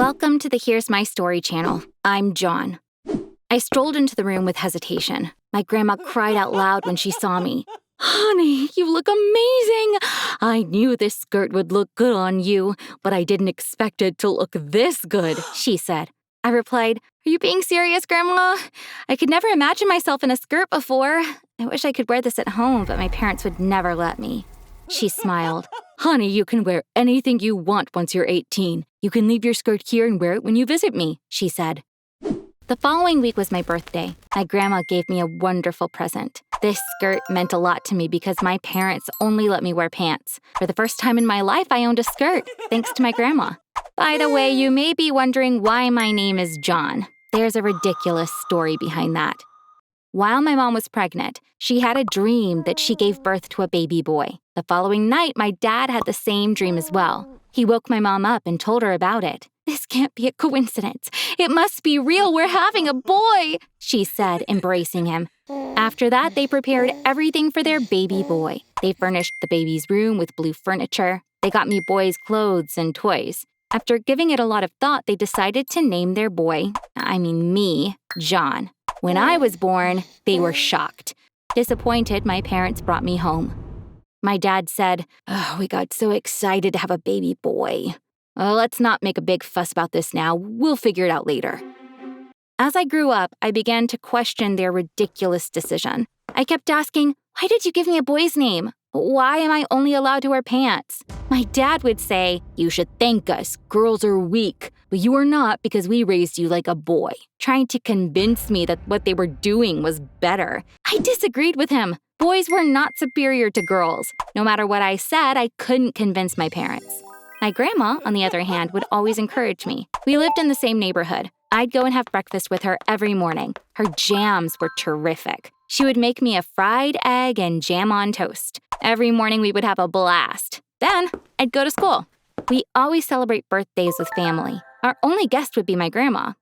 Welcome to the Here's My Story channel. I'm John. I strolled into the room with hesitation. My grandma cried out loud when she saw me. "Honey, you look amazing! I knew this skirt would look good on you, but I didn't expect it to look this good," she said. I replied, "Are you being serious, Grandma? I could never imagine myself in a skirt before. I wish I could wear this at home, but my parents would never let me." She smiled. "Honey, you can wear anything you want once you're 18. You can leave your skirt here and wear it when you visit me," she said. The following week was my birthday. My grandma gave me a wonderful present. This skirt meant a lot to me because my parents only let me wear pants. For the first time in my life, I owned a skirt, thanks to my grandma. By the way, you may be wondering why my name is John. There's a ridiculous story behind that. While my mom was pregnant, she had a dream that she gave birth to a baby boy. The following night, my dad had the same dream as well. He woke my mom up and told her about it. "This can't be a coincidence. It must be real. We're having a boy," she said, embracing him. After that, they prepared everything for their baby boy. They furnished the baby's room with blue furniture. They got me boys' clothes and toys. After giving it a lot of thought, they decided to name their boy, me, John. When I was born, they were shocked. Disappointed, my parents brought me home. My dad said, "We got so excited to have a baby boy. Let's not make a big fuss about this now. We'll figure it out later." As I grew up, I began to question their ridiculous decision. I kept asking, "Why did you give me a boy's name? Why am I only allowed to wear pants?" My dad would say, "You should thank us. Girls are weak. But you are not because we raised you like a boy," trying to convince me that what they were doing was better. I disagreed with him. Boys were not superior to girls. No matter what I said, I couldn't convince my parents. My grandma, on the other hand, would always encourage me. We lived in the same neighborhood. I'd go and have breakfast with her every morning. Her jams were terrific. She would make me a fried egg and jam on toast. Every morning we would have a blast. Then I'd go to school. We always celebrate birthdays with family. Our only guest would be my grandma.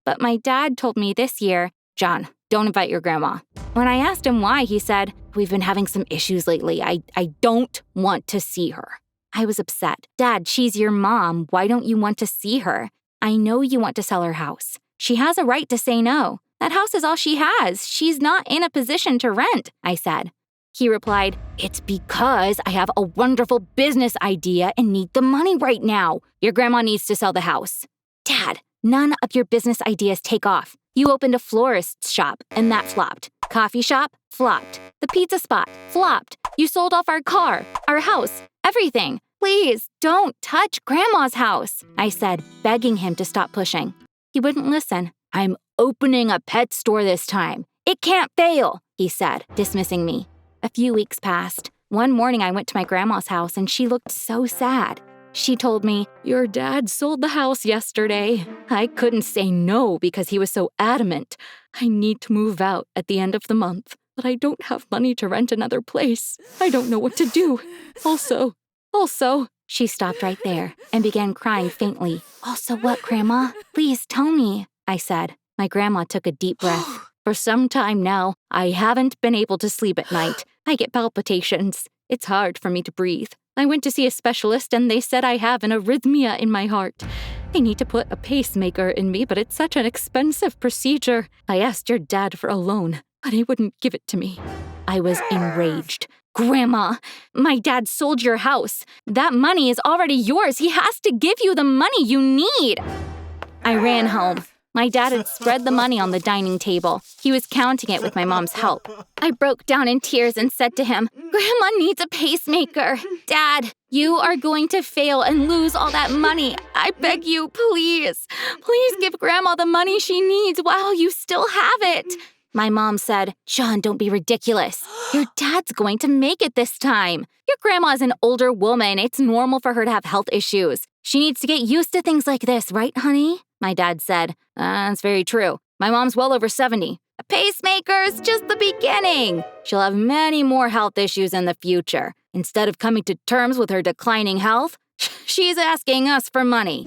But my dad told me this year, "John, don't invite your grandma." When I asked him why, he said, "We've been having some issues lately. I don't want to see her." I was upset. "Dad, she's your mom. Why don't you want to see her? I know you want to sell her house. She has a right to say no. That house is all she has. She's not in a position to rent," I said. He replied, "It's because I have a wonderful business idea and need the money right now. Your grandma needs to sell the house." "Dad, none of your business ideas take off. You opened a florist's shop, and that flopped. Coffee shop, flopped. The pizza spot, flopped. You sold off our car, our house, everything. Please don't touch Grandma's house," I said, begging him to stop pushing. He wouldn't listen. "I'm opening a pet store this time. It can't fail," he said, dismissing me. A few weeks passed. One morning I went to my grandma's house and she looked so sad. She told me, "Your dad sold the house yesterday." I couldn't say no because he was so adamant. "I need to move out at the end of the month, but I don't have money to rent another place. I don't know what to do. Also, she stopped right there and began crying faintly. "Also what, Grandma? Please tell me," I said. My grandma took a deep breath. "For some time now, I haven't been able to sleep at night. I get palpitations. It's hard for me to breathe. I went to see a specialist and they said I have an arrhythmia in my heart. They need to put a pacemaker in me, but it's such an expensive procedure. I asked your dad for a loan, but he wouldn't give it to me." I was enraged. "Grandma, my dad sold your house. That money is already yours. He has to give you the money you need." I ran home. My dad had spread the money on the dining table. He was counting it with my mom's help. I broke down in tears and said to him, "Grandma needs a pacemaker. Dad, you are going to fail and lose all that money. I beg you, please. Please give Grandma the money she needs while you still have it." My mom said, "John, don't be ridiculous. Your dad's going to make it this time. Your grandma is an older woman. It's normal for her to have health issues. She needs to get used to things like this, right, honey?" My dad said, "That's very true. My mom's well over 70. A pacemaker's just the beginning. She'll have many more health issues in the future. Instead of coming to terms with her declining health, she's asking us for money."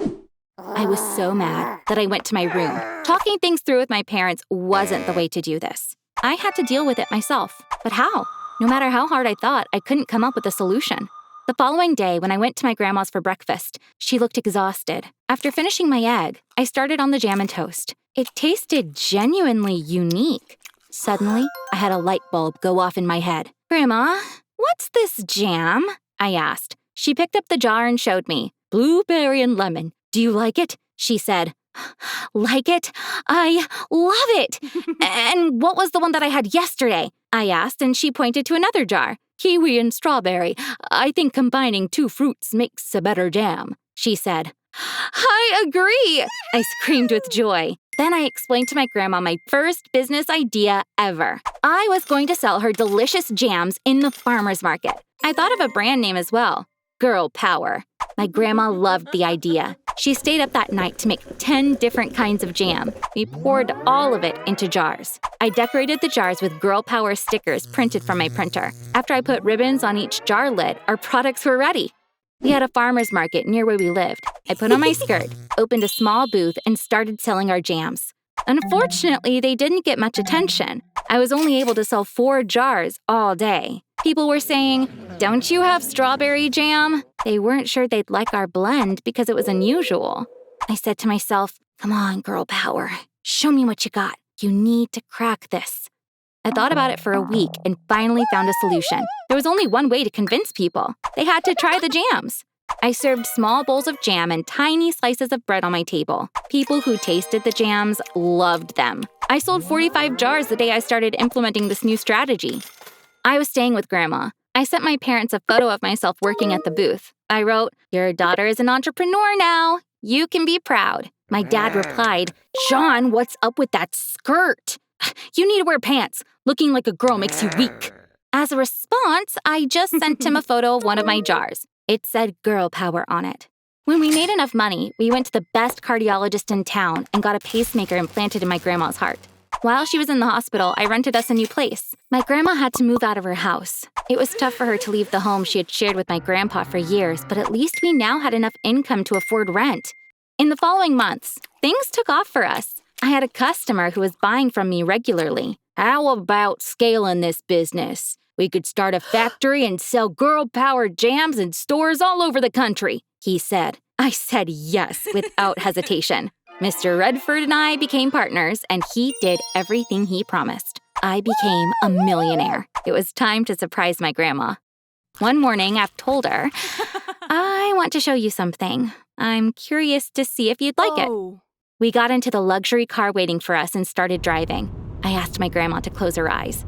I was so mad that I went to my room. Talking things through with my parents wasn't the way to do this. I had to deal with it myself. But how? No matter how hard I thought, I couldn't come up with a solution. The following day, when I went to my grandma's for breakfast, she looked exhausted. After finishing my egg, I started on the jam and toast. It tasted genuinely unique. Suddenly, I had a light bulb go off in my head. "Grandma, what's this jam?" I asked. She picked up the jar and showed me. "Blueberry and lemon. Do you like it?" she said. "Like it? I love it!" "And what was the one that I had yesterday?" I asked, and she pointed to another jar. "Kiwi and strawberry. I think combining two fruits makes a better jam," she said. "I agree!" I screamed with joy. Then I explained to my grandma my first business idea ever. I was going to sell her delicious jams in the farmer's market. I thought of a brand name as well. Girl Power. My grandma loved the idea. She stayed up that night to make 10 different kinds of jam. We poured all of it into jars. I decorated the jars with Girl Power stickers printed from my printer. After I put ribbons on each jar lid, our products were ready. We had a farmer's market near where we lived. I put on my skirt, opened a small booth, and started selling our jams. Unfortunately, they didn't get much attention. I was only able to sell 4 jars all day. People were saying, "Don't you have strawberry jam?" They weren't sure they'd like our blend because it was unusual. I said to myself, "Come on, Girl Power. Show me what you got. You need to crack this." I thought about it for a week and finally found a solution. There was only one way to convince people. They had to try the jams. I served small bowls of jam and tiny slices of bread on my table. People who tasted the jams loved them. I sold 45 jars the day I started implementing this new strategy. I was staying with Grandma. I sent my parents a photo of myself working at the booth. I wrote, "Your daughter is an entrepreneur now. You can be proud." My dad replied, "John, what's up with that skirt? You need to wear pants. Looking like a girl makes you weak." As a response, I just sent him a photo of one of my jars. It said Girl Power on it. When we made enough money, we went to the best cardiologist in town and got a pacemaker implanted in my grandma's heart. While she was in the hospital, I rented us a new place. My grandma had to move out of her house. It was tough for her to leave the home she had shared with my grandpa for years, but at least we now had enough income to afford rent. In the following months, things took off for us. I had a customer who was buying from me regularly. "How about scaling this business? We could start a factory and sell Girl Power jams in stores all over the country," he said. I said yes without hesitation. Mr. Redford and I became partners, and he did everything he promised. I became a millionaire. It was time to surprise my grandma. One morning, I told her, "I want to show you something. I'm curious to see if you'd like it." We got into the luxury car waiting for us and started driving. I asked my grandma to close her eyes.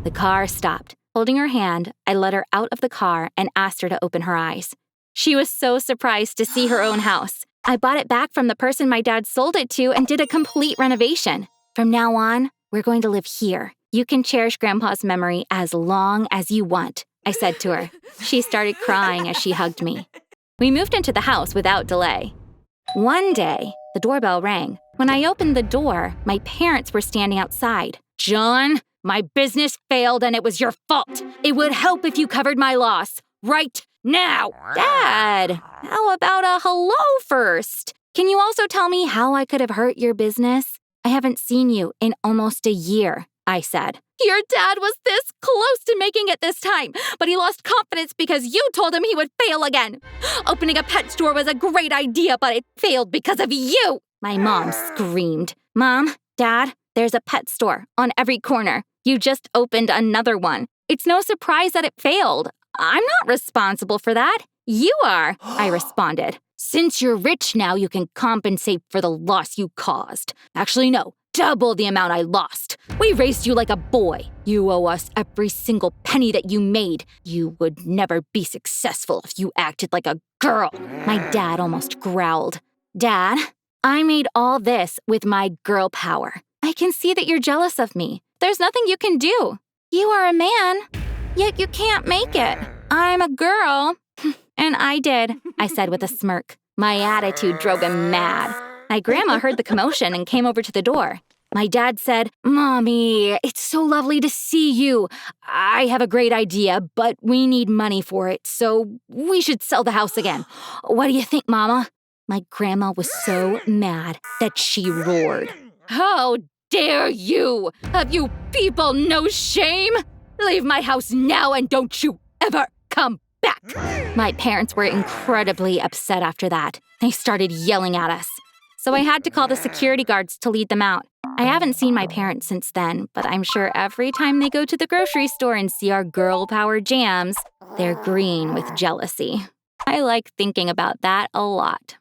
The car stopped. Holding her hand, I led her out of the car and asked her to open her eyes. She was so surprised to see her own house. I bought it back from the person my dad sold it to and did a complete renovation. "From now on, we're going to live here. You can cherish Grandpa's memory as long as you want," I said to her. She started crying as she hugged me. We moved into the house without delay. One day, the doorbell rang. When I opened the door, my parents were standing outside. "John, my business failed and it was your fault. It would help if you covered my loss right now." "Dad, how about a hello first? Can you also tell me how I could have hurt your business? I haven't seen you in almost a year," I said. "Your dad was this close to making it this time, but he lost confidence because you told him he would fail again. Opening a pet store was a great idea, but it failed because of you," my mom screamed. "Mom, Dad, there's a pet store on every corner. You just opened another one. It's no surprise that it failed. I'm not responsible for that. You are," I responded. "Since you're rich now, you can compensate for the loss you caused. Actually, no, double the amount I lost. We raised you like a boy. You owe us every single penny that you made. You would never be successful if you acted like a girl." My dad almost growled. "Dad, I made all this with my girl power. I can see that you're jealous of me. There's nothing you can do. You are a man, yet you can't make it. I'm a girl." "And I did," I said with a smirk. My attitude drove him mad. My grandma heard the commotion and came over to the door. My dad said, "Mommy, it's so lovely to see you. I have a great idea, but we need money for it, so we should sell the house again. What do you think, Mama?" My grandma was so mad that she roared. "How dare you? Have you people no shame? Leave my house now and don't you ever come back! My parents were incredibly upset after that. They started yelling at us. So I had to call the security guards to lead them out. I haven't seen my parents since then, but I'm sure every time they go to the grocery store and see our girl power jams, they're green with jealousy. I like thinking about that a lot.